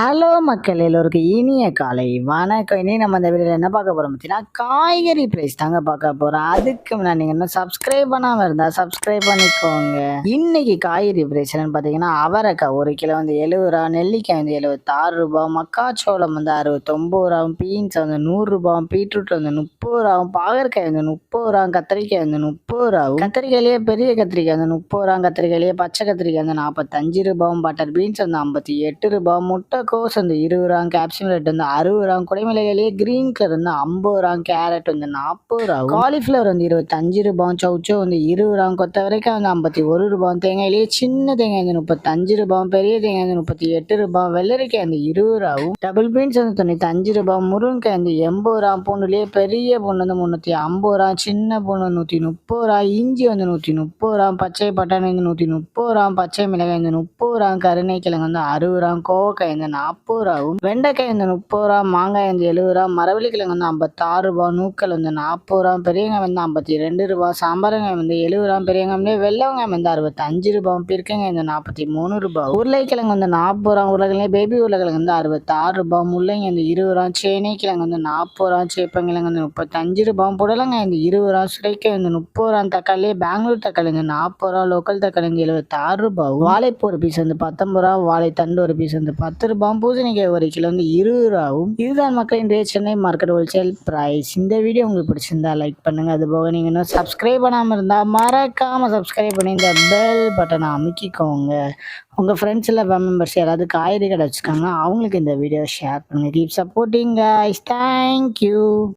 Hello மக்கள் எல்லோருக்கும் இனிய காலை வணக்கம். இனி நம்ம இந்த வீடியோவில் என்ன பார்க்க போகிறோம் பார்த்தீங்கன்னா, காய்கறி ப்ரைஸ் தாங்க பார்க்க போகிறோம். அதுக்கு முன்னாடி நீங்கள் இன்னும் சப்ஸ்கிரைப் பண்ணாமல் இருந்தால் சப்ஸ்கிரைப் பண்ணிக்கோங்க. இன்னைக்கு காய்கறி ப்ரைஸ் என்னன்னு பார்த்தீங்கன்னா, அவரைக்காய் 1 கிலோ வந்து 70 ரூபா, நெல்லிக்காய் வந்து 76 ரூபா, மக்காச்சோளம் வந்து 69 ரூபா, பீன்ஸ் வந்து 100 ரூபா, பீட்ரூட் வந்து 30 ரூபா, பாகற்காய் வந்து 30 ரூபா, கத்திரிக்காய் வந்து 30 ரூபா, கத்திரிக்காயிலேயே பெரிய கத்திரிக்காய் வந்து 30 ரூபா, கத்திரிக்காயிலேயே பச்சை கத்திரிக்காய் வந்து 45 ரூபா, பட்டர் பீன்ஸ் வந்து 58 ரூபா, முட்டைக்கோஸ் வந்து 20 ரூபா, கேப்சிகம் ரேட் வந்து 60 ரூபா, குடைமிளகாயிலேயே கிரீன் கலர் வந்து 50 ரூபா, கேரட் வந்து 40 ரூபா, காலிஃப்ளவர் வந்து 25 ரூபா, சௌச்சோ வந்து 20 ரூபா, கொத்தவரைக்காய் வந்து 51 ரூபா, தேங்காயிலேயே சின்ன தேங்காய் வந்து 35 ரூபா, பெரிய தேங்காய் வந்து 38 ரூபா, வெள்ளரிக்காய் வந்து 20 ரூபாவும், டபுள் பீன்ஸ் வந்து 95 ரூபா, முருங்கைக்காய் வந்து 80 ரூபா, பூண்டுலேயே பெரிய பூண்டு வந்து 350 ரூபா, சின்ன பூண்டு 130 ரூபா, இஞ்சி வந்து 130 ரூபா, பச்சை பட்டாணி வந்து 130 ரூபா, பச்சை மிளகாய் வந்து 30 ரூபா, கருணைக்கிழங்கு வந்து 60 ரூபா, கோவக்காய் வந்து 40 ரூபாவும், வெண்டைக்காய் வந்து 30 ரூபா, மாங்காய் வந்து 70 ரூபா, மரவள்ளிக்கிழங்கு வந்து 56 ரூபா, நூக்கல் வந்து 40 ரூபா, பெரியங்காய் வந்து 52 ரூபா, சாம்பாரங்காய் வந்து 70 ரூபா, பெரியங்காய் வெள்ளை வெங்காயம் வந்து 65 ரூபா, பிற்கங்காய் வந்து 43 ரூபா, உருளைக்கிழங்கு வந்து 40 ரூபா, உருளைக்கிழங்கு பேபி உருளைக்கிழங்கு வந்து 66 ரூபா, முள்ளங்கி வந்து 20 ரூபா, சேனைக்கிழங்கு வந்து 40 ரூபா, சேப்பங்கிழங்கு வந்து 35 ரூபா, புடலங்காய் வந்து 20 ரூபா, சுரைக்காய் வந்து 30 ரூபா, தக்காளி பெங்களூர் தக்காளி வந்து 40 ரூபா, லோக்கல் தக்காளி வந்து 76 ரூபா, வாழைப்பூ ஒரு பீஸ் வந்து 19 ரூபா, வாழைத்தண்டு ஒரு பீஸ் வந்து 10 ரூபா, பூசணிக்காய் 1 கிலோ வந்து 20 ரூபாவும். இதுதான் மக்களின் சென்னை மார்க்கெட் ஹோல்சேல் பிரைஸ். இந்த வீடியோ உங்களுக்கு பிடிச்சிருந்தா லைக் பண்ணுங்க. அது போக நீங்க இன்னும் சப்ஸ்கிரைப் பண்ணாமல் இருந்தால் மறக்காம சப்ஸ்கிரைப் பண்ணி இந்த பெல் பட்டனை அமுக்கிக்கோங்க. உங்க ஃப்ரெண்ட்ஸ் இல்லை மெம்பர்ஸ் யாராவது காய்கறி கடை வச்சுக்காங்க, அவங்களுக்கு இந்த வீடியோ ஷேர் பண்ணுங்க. Keep supporting guys. தேங்க்யூ.